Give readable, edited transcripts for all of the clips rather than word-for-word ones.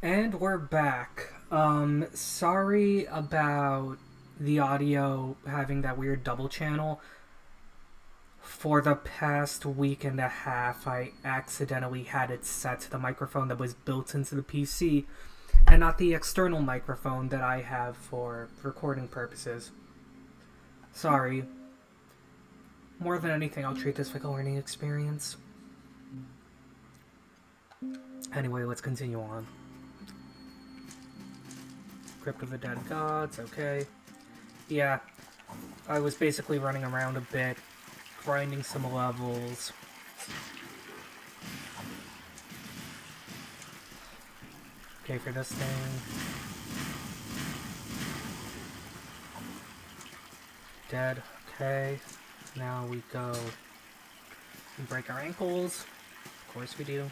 And we're back. Sorry about the audio having that weird double channel. For the past week and a half, I accidentally had it set to the microphone that was built into the PC and not the external microphone that I have for recording purposes. Sorry. More than anything, I'll treat this like a learning experience. Anyway, let's continue on. Crypt of the Dead Gods, okay. Yeah, I was basically running around a bit, grinding some levels. Okay, for this thing. Dead, okay. Now we go and break our ankles. Of course we do.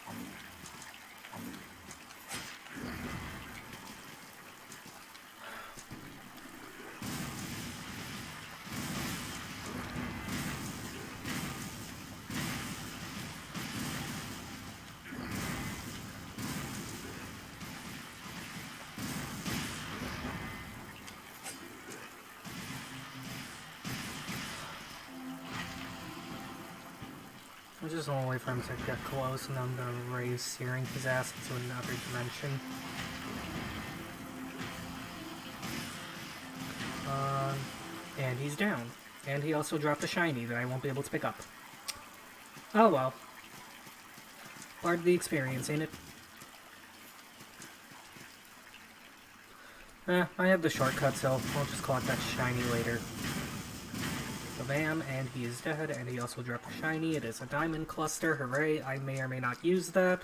I'm just gonna wait for him to get close, and I'm gonna raise searing his ass into another dimension. And he's down. And he also dropped a shiny that I won't be able to pick up. Oh well. Part of the experience, ain't it? I have the shortcut, so I'll just collect that shiny later. Bam, and he is dead, and he also dropped a shiny. It is a diamond cluster, hooray. I may or may not use that.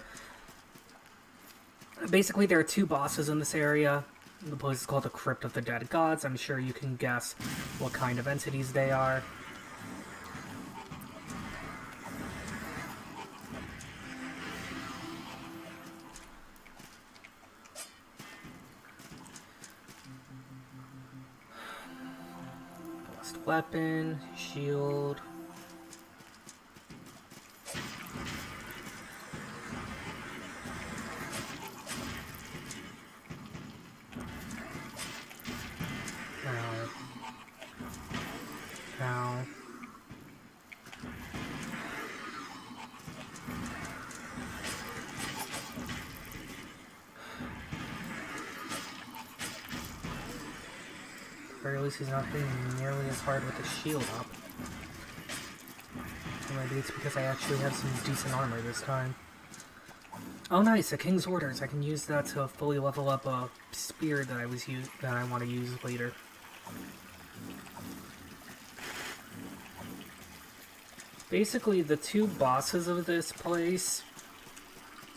Basically, there are two bosses in this area. The place is called the Crypt of the Dead Gods. I'm sure you can guess what kind of entities they are. Blessed weapon, shield. Now. Or at least he's not hitting nearly as hard with the shield up. Or maybe it's because I actually have some decent armor this time. Oh nice, a King's Orders. I can use that to fully level up a spear that I want to use later. Basically, the two bosses of this place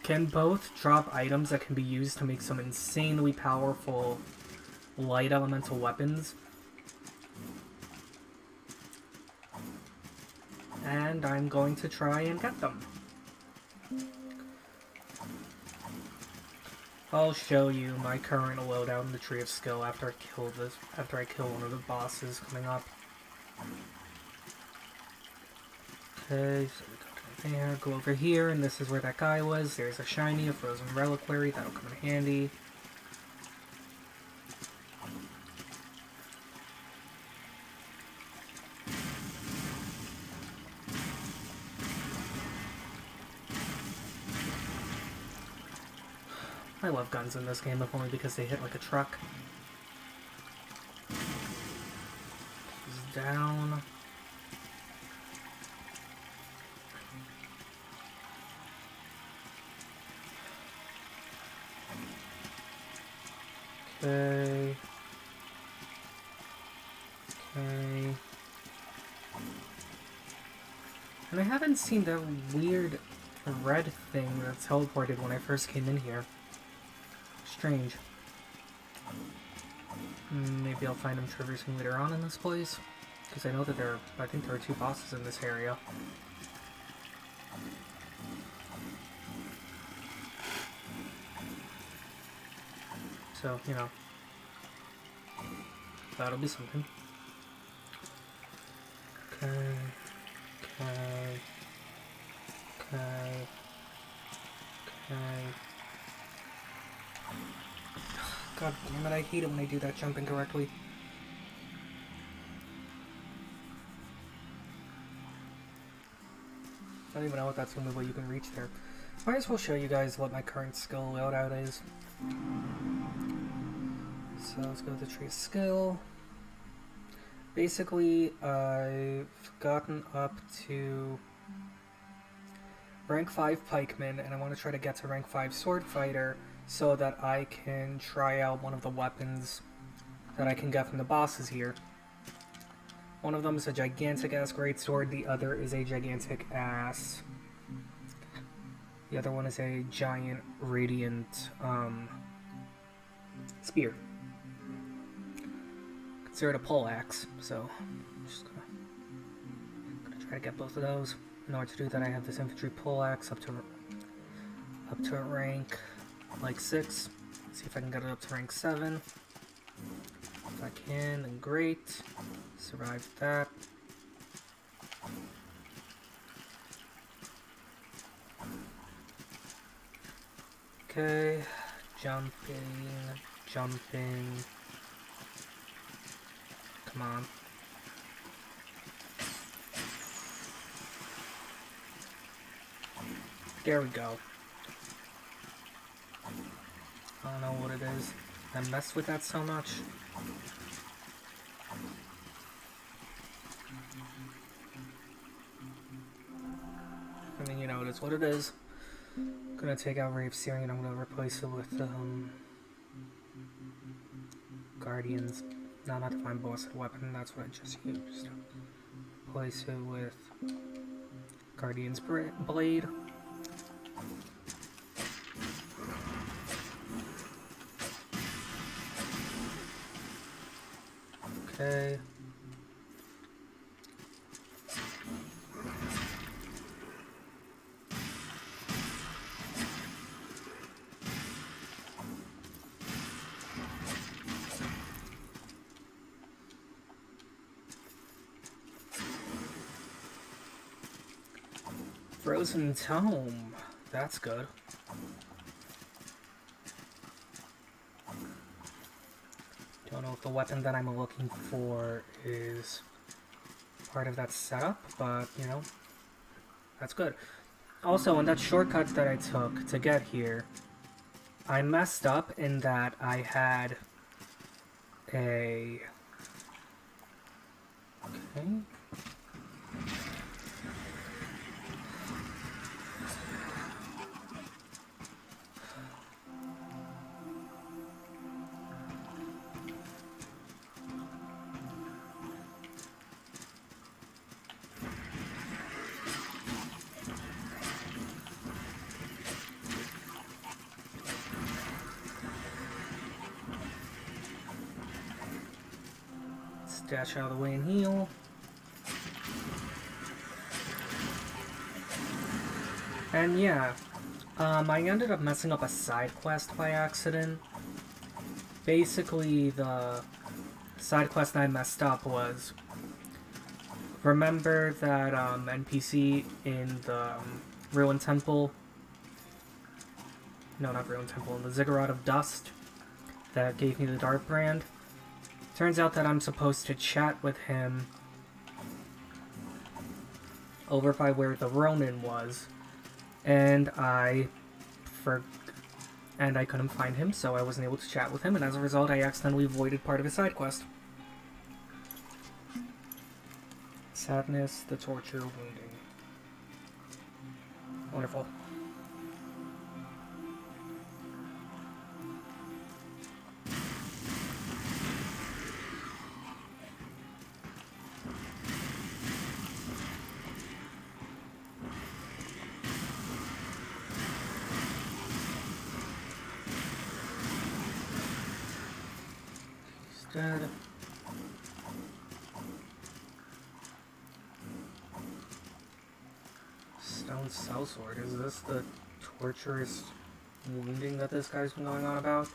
can both drop items that can be used to make some insanely powerful light elemental weapons. And I'm going to try and get them. I'll show you my current loadout in the Tree of Skill after I kill one of the bosses coming up. Okay, so we go there, go over here, and this is where that guy was. There's a shiny, a frozen reliquary, that'll come in handy. I love guns in this game, if only because they hit like a truck. He's down. Okay. Okay. And I haven't seen that weird red thing that teleported when I first came in here. Strange. Maybe I'll find him traversing later on in this place. Because I know that I think there are two bosses in this area. So, you know. That'll be something. Okay. Okay. Okay. Okay. God damn it, I hate it when I do that jump incorrectly. I don't even know if that's the only way you can reach there. Might as well show you guys what my current skill loadout is. So let's go to the tree skill. Basically, I've gotten up to rank 5 pikeman, and I want to try to get to rank 5 sword fighter so that I can try out one of the weapons that I can get from the bosses here. One of them is a gigantic ass greatsword, the other is a gigantic ass. The other one is a giant radiant spear. Considered a poleaxe, so I'm just gonna try to get both of those. In order to do that, I have this infantry poleaxe up to rank like 6. Let's see if I can get it up to rank 7. If I can, then great. Survived that. Okay, jumping. Come on. There we go. I don't know what it is. I messed with that so much. I mean, you know, it is what it is. I'm gonna take out Ray of Searing and I'm gonna replace it with Guardians. No, not the Divine Bossed Weapon, that's what I just used. Replace it with Guardian's Blade. Okay. Frozen Tome. That's good. Don't know if the weapon that I'm looking for is part of that setup, but, you know, that's good. Also, in that shortcut that I took to get here, I messed up in that I had a... Okay. Dash out of the way and heal. And yeah, I ended up messing up a side quest by accident. Basically, the side quest I messed up was, remember that NPC in the Ruined Temple? No, not Ruined Temple, in the Ziggurat of Dust that gave me the Dark Brand? Turns out that I'm supposed to chat with him over by where the Ronin was, and I couldn't find him, so I wasn't able to chat with him, and as a result, I accidentally voided part of his side quest. Sadness, the torture, wounding. Wonderful. Dead. Stone Sellsword. Is this the torturous wounding that this guy's been going on about?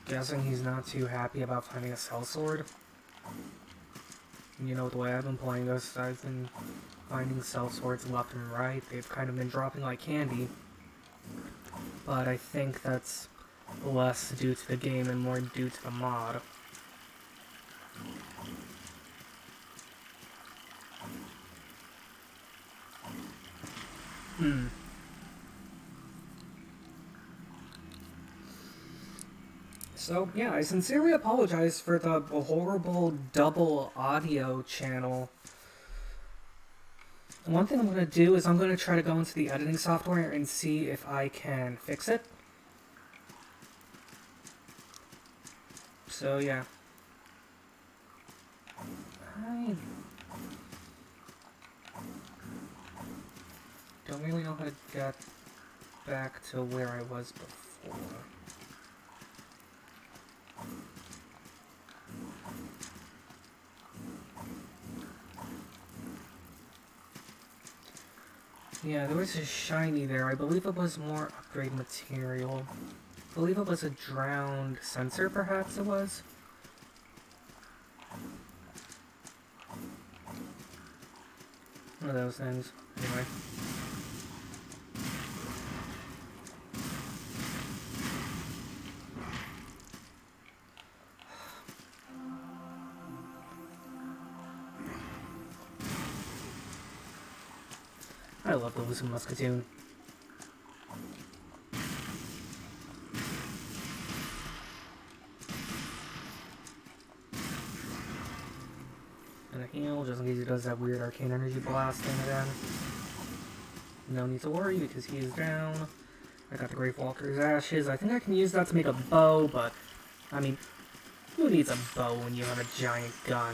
Guessing he's not too happy about finding a sellsword. You know, the way I've been playing this, I've been finding sellswords left and right. They've kind of been dropping like candy. But I think that's less due to the game and more due to the mod. So, yeah, I sincerely apologize for the horrible double audio channel. One thing I'm going to do is I'm going to try to go into the editing software and see if I can fix it. So, yeah. I don't really know how to get back to where I was before. Yeah, there was a shiny there. I believe it was more upgrade material. I believe it was a drowned sensor, perhaps it was. One of those things. Anyway. I love the Lucid Muscatoon. And a heal, just in case he does that weird arcane energy blast thing again. No need to worry because he is down. I got the Grave Walker's Ashes. I think I can use that to make a bow, but I mean, who needs a bow when you have a giant gun?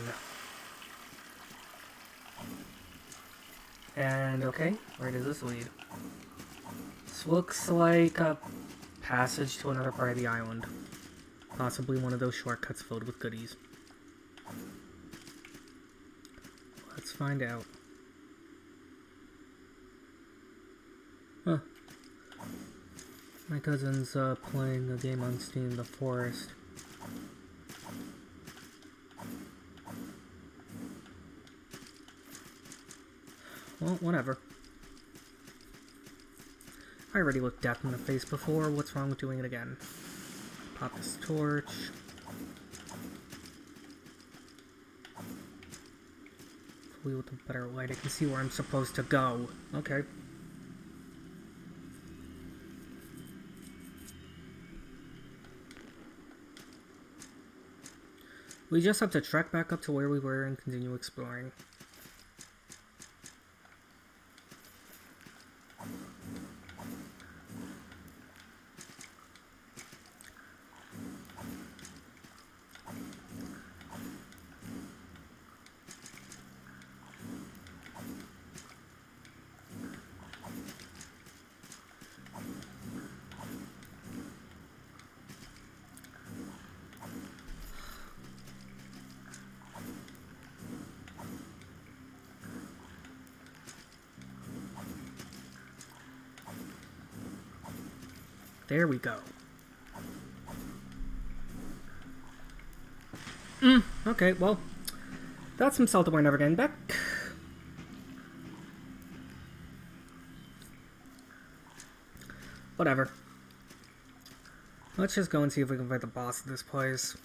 And okay, where does this lead? This looks like a passage to another part of the island. Possibly one of those shortcuts filled with goodies. Let's find out. Huh. My cousin's playing a game on Steam, The Forest. Well, whatever. I already looked death in the face before. What's wrong with doing it again? Pop this torch. Hopefully with a better light I can see where I'm supposed to go. Okay. We just have to trek back up to where we were and continue exploring. There we go. Okay, well, that's some salt that we're never getting back. Whatever. Let's just go and see if we can fight the boss of this place.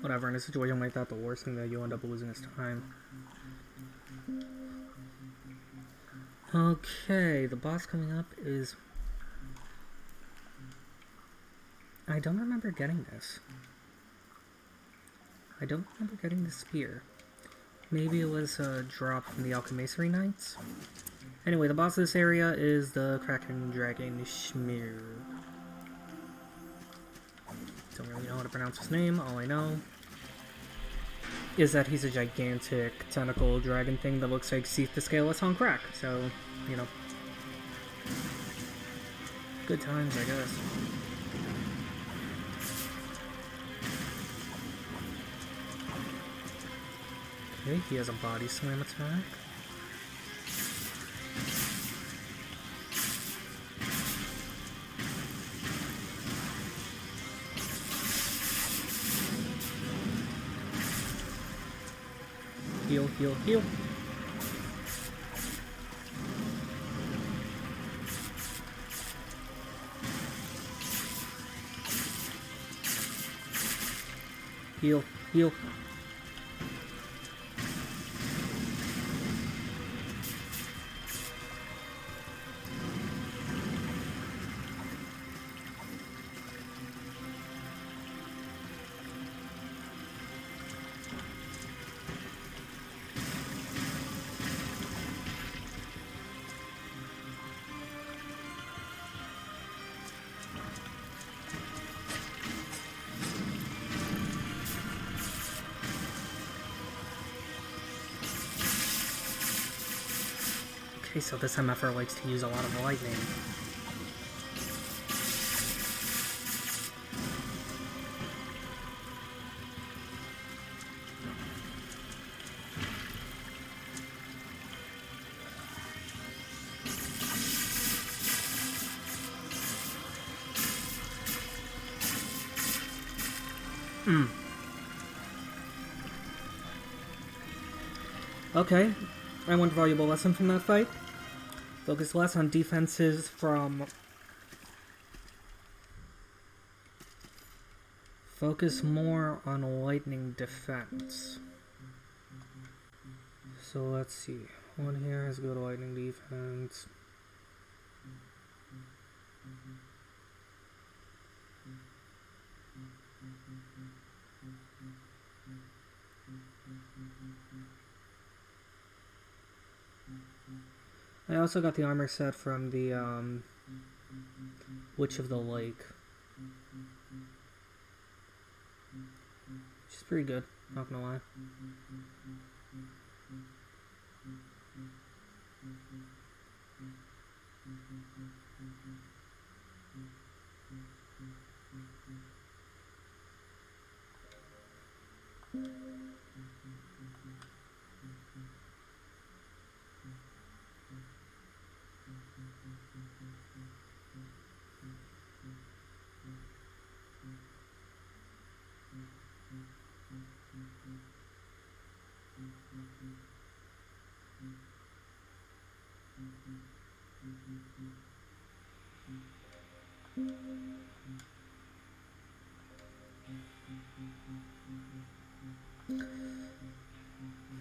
Whatever, in a situation like that, the worst thing that you'll end up losing is time. Okay, the boss coming up is... I don't remember getting this. I don't remember getting the spear. Maybe it was a drop from the Alchemacery Knights? Anyway, the boss of this area is the Kraken Dragon Schmear. Don't really know how to pronounce his name, all I know. is that he's a gigantic tentacle dragon thing that looks like Seath the Scaleless on crack. So, you know, good times, I guess. Okay, he has a body slam attack. Heal, heal, heal. Heal, heal. Okay, so this MFR likes to use a lot of lightning. Okay, I learned a valuable lesson from that fight. Focus less on defenses from... Focus more on lightning defense. So let's see. One here has good lightning defense. I also got the armor set from the Witch of the Lake, which is pretty good, not gonna lie.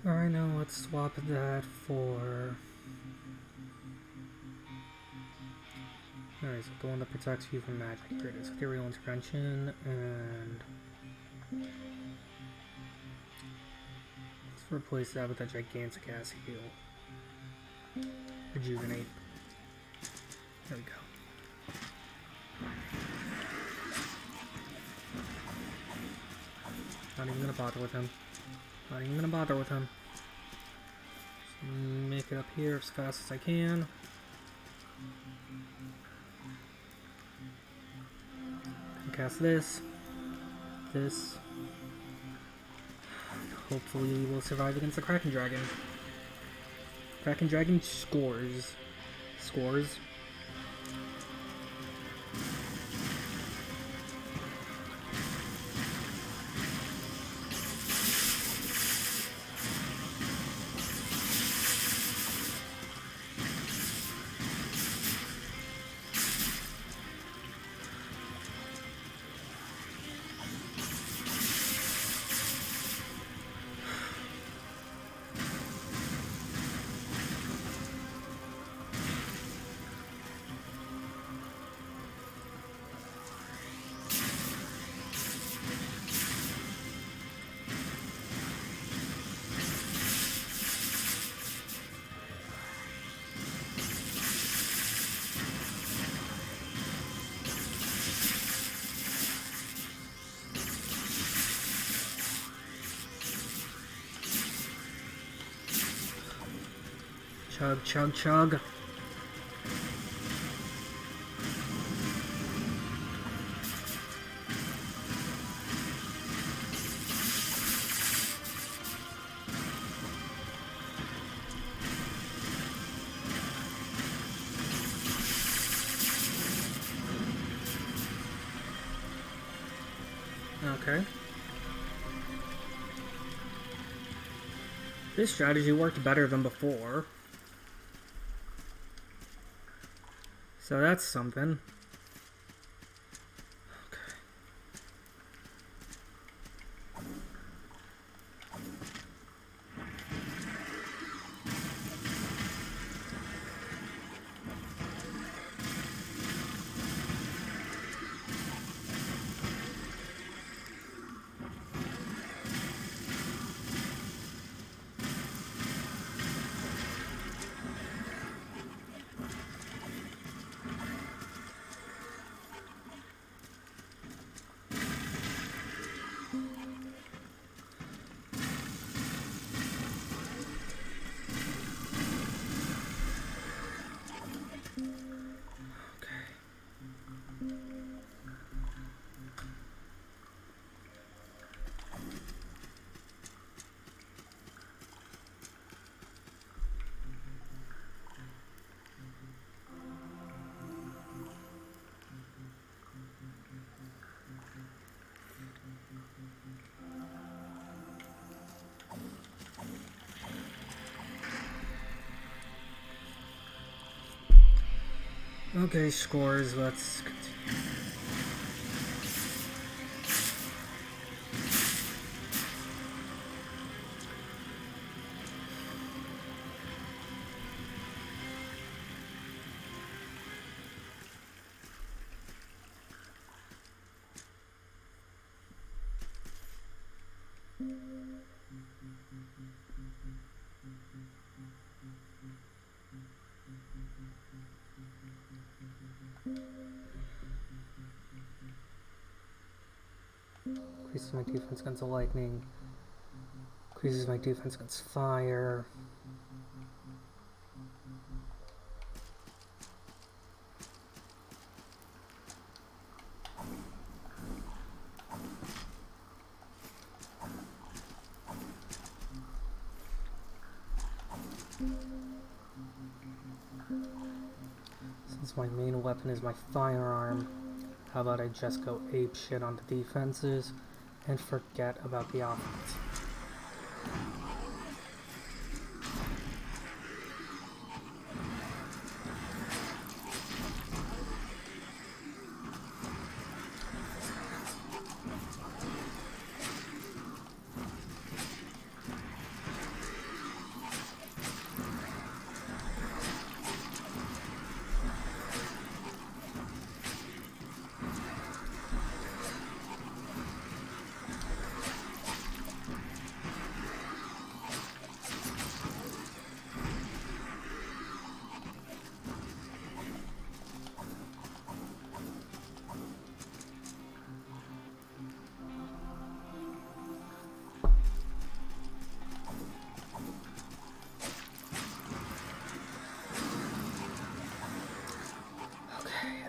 Alright, now let's swap that for... Alright, so the one that protects you from magic. Here it is. Ethereal Intervention, and... Let's replace that with a gigantic ass heal. Rejuvenate. There we go. Not even gonna bother with him. Not even gonna bother with him. Just make it up here as fast as I can. Cast this. This. Hopefully we will survive against the Kraken Dragon. Kraken Dragon scores. Scores. Chug, chug, chug. Okay. This strategy worked better than before. So that's something. Okay. Okay, scores, let's continue. Increases my defense against lightning. Increases my defense against fire. Since my main weapon is my firearm, how about I just go ape shit on the defenses and forget about the offense?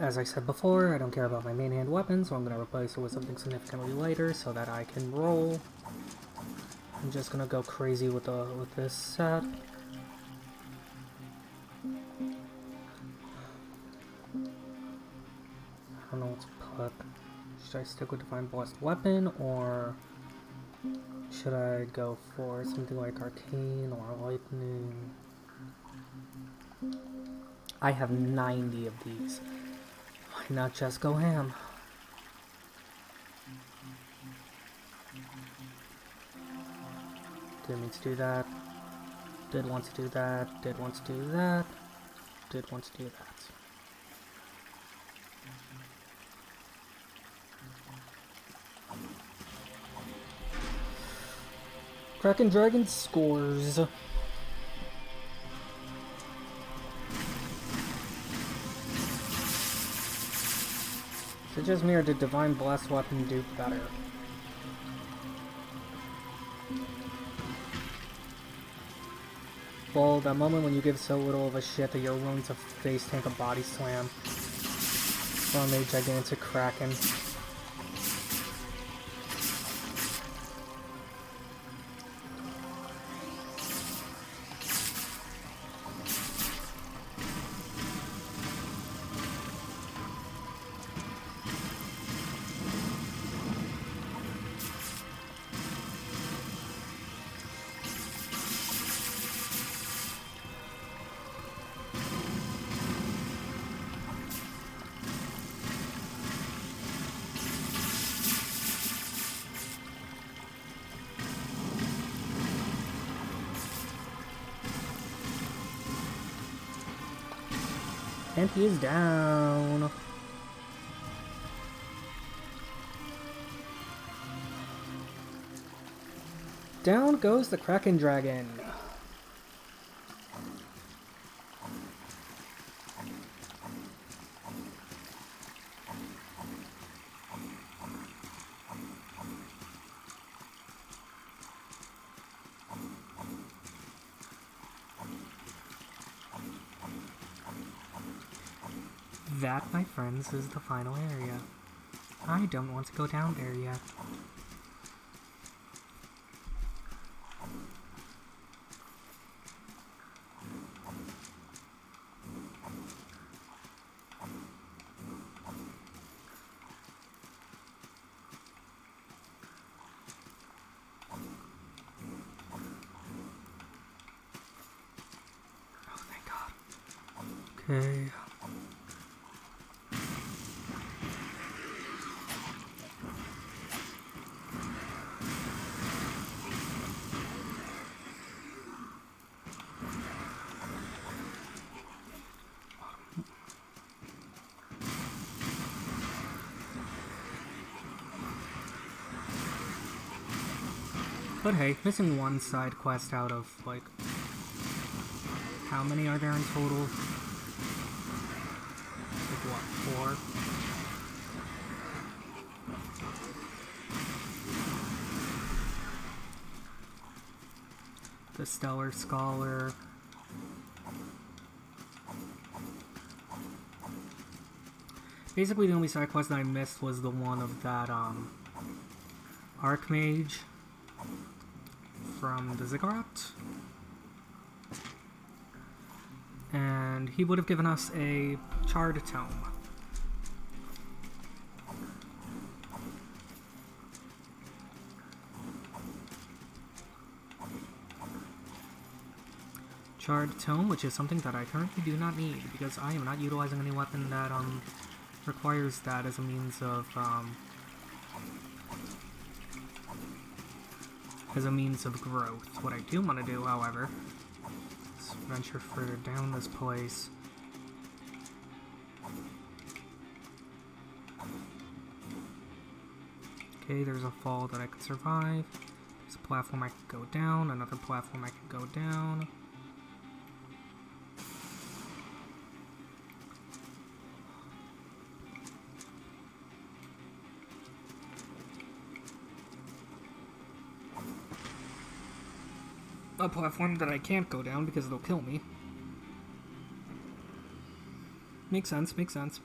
As I said before, I don't care about my main hand weapon, so I'm going to replace it with something significantly lighter so that I can roll. I'm just going to go crazy with this set. I don't know what to put. Should I stick with Divine Blessed Weapon, or should I go for something like Arcane or Lightning? I have 90 of these. Why not just go ham? Didn't mean to do that. Did want to do that. Did want to do that. Did want to do that. Kraken Dragon scores. Is it just me, or did Divine Blast Weapon do better? Well, that moment when you give so little of a shit that you're willing to face tank a body slam from a gigantic kraken. And he is down. Down goes the Kraken Dragon. That, my friends, is the final area. I don't want to go down there yet. Oh, thank God. Okay. But hey, missing one side quest out of, like, how many are there in total? Like, what, 4? The Stellar Scholar. Basically, the only side quest that I missed was the one of that, Archmage from the Ziggurat. And he would have given us a Charred Tome. Charred Tome, which is something that I currently do not need, because I am not utilizing any weapon that, requires that as a means of, growth. What I do want to do, however, is venture further down this place. Okay, there's a fall that I could survive. There's a platform I could go down, another platform I could go down. A platform that I can't go down because they'll kill me. Makes sense, makes sense.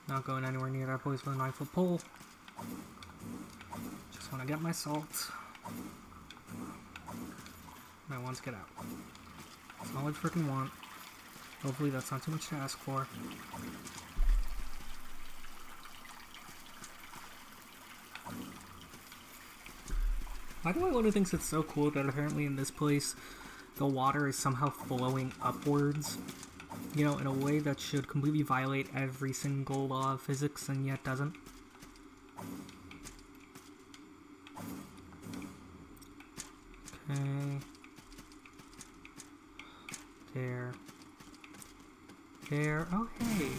Not going anywhere near that place with a 9-foot pole. Just want to get my salt. And I want to get out. That's all I freaking want. Hopefully that's not too much to ask for. Why do I want to think it's so cool that apparently in this place the water is somehow flowing upwards? You know, in a way that should completely violate every single law of physics and yet doesn't. Okay. There. There. Oh, hey.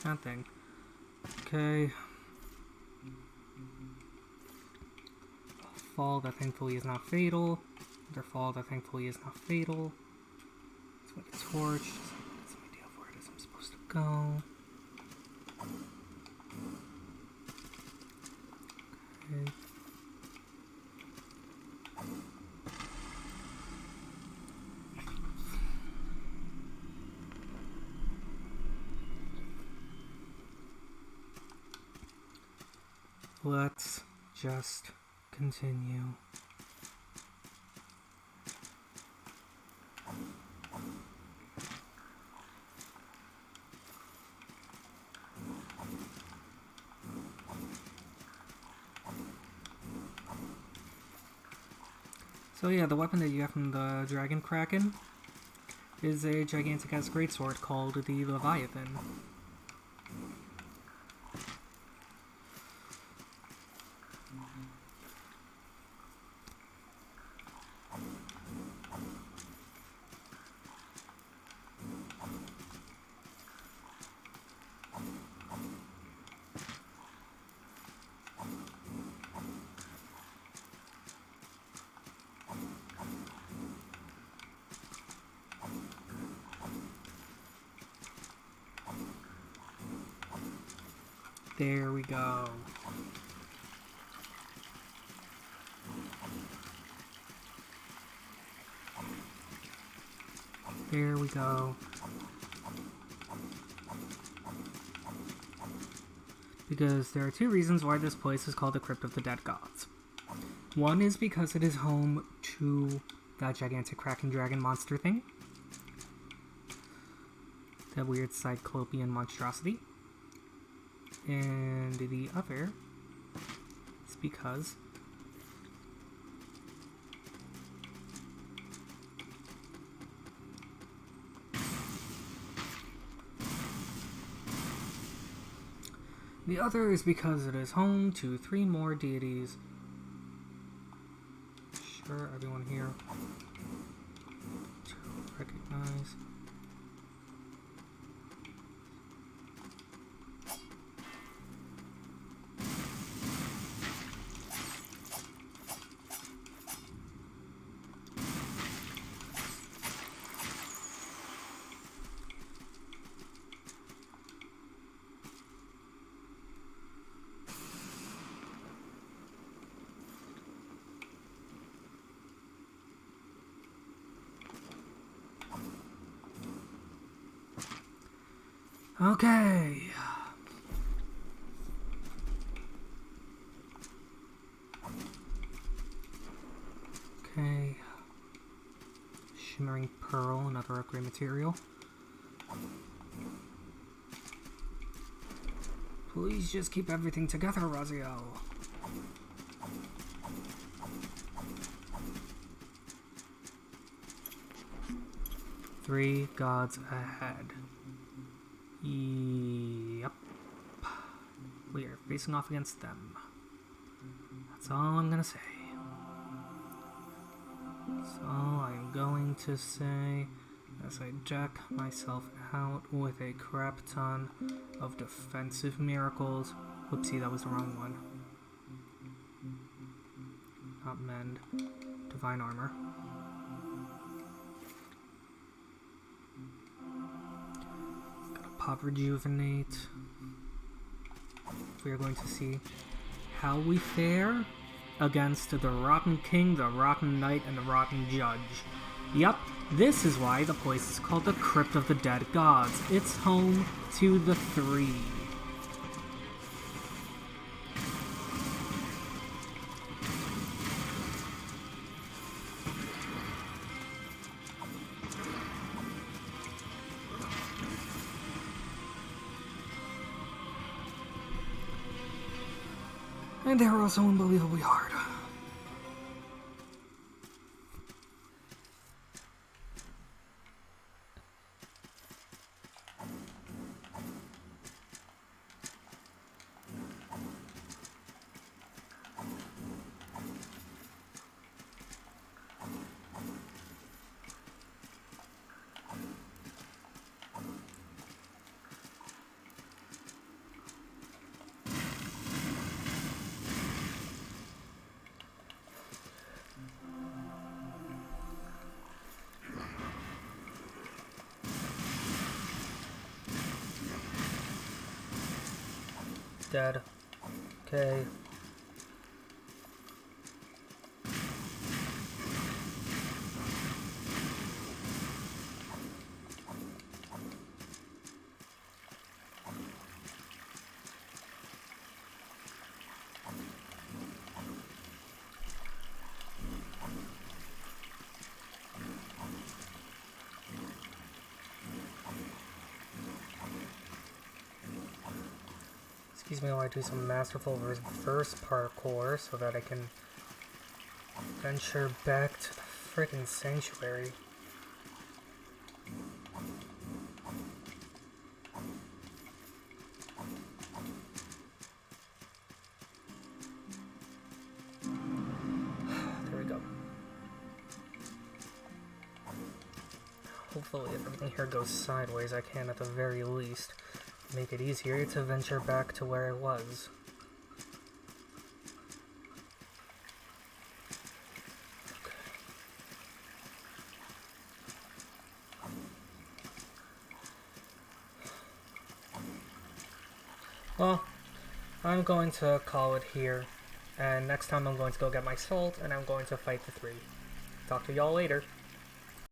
That thing. Okay. Fall that thankfully is not fatal. Another fall that thankfully is not fatal. Let's make a torch. Just get some idea of where it is I'm supposed to go. Okay. Let's just continue. So yeah, the weapon that you have from the Dragon Kraken is a gigantic-ass greatsword called the Leviathan. There we go. There we go. Because there are two reasons why this place is called the Crypt of the Dead Gods. One is because it is home to that gigantic Kraken dragon monster thing. That weird Cyclopean monstrosity. And the other is because it is home to 3 more deities. Sure, everyone here to recognize. Okay. Okay. Shimmering pearl, another upgrade material. Please just keep everything together, Raziel. Three gods ahead. Yep. We are facing off against them. That's all I'm gonna say. That's all I'm going to say as I deck myself out with a crap ton of defensive miracles. Whoopsie, that was the wrong one. Not mend. Divine armor. Pop rejuvenate. We are going to see how we fare against the Rotten King, the Rotten Knight, and the Rotten Judge. Yup, this is why the place is called the Crypt of the Dead Gods. It's home to the 3. And they're also unbelievably hard. dead. Okay. Excuse me while I do some masterful reverse parkour so that I can venture back to the freaking sanctuary. There we go. Hopefully if everything here goes sideways, I can at the very least make it easier to venture back to where I was. Well, I'm going to call it here, and next time I'm going to go get my salt, and I'm going to fight the 3. Talk to y'all later.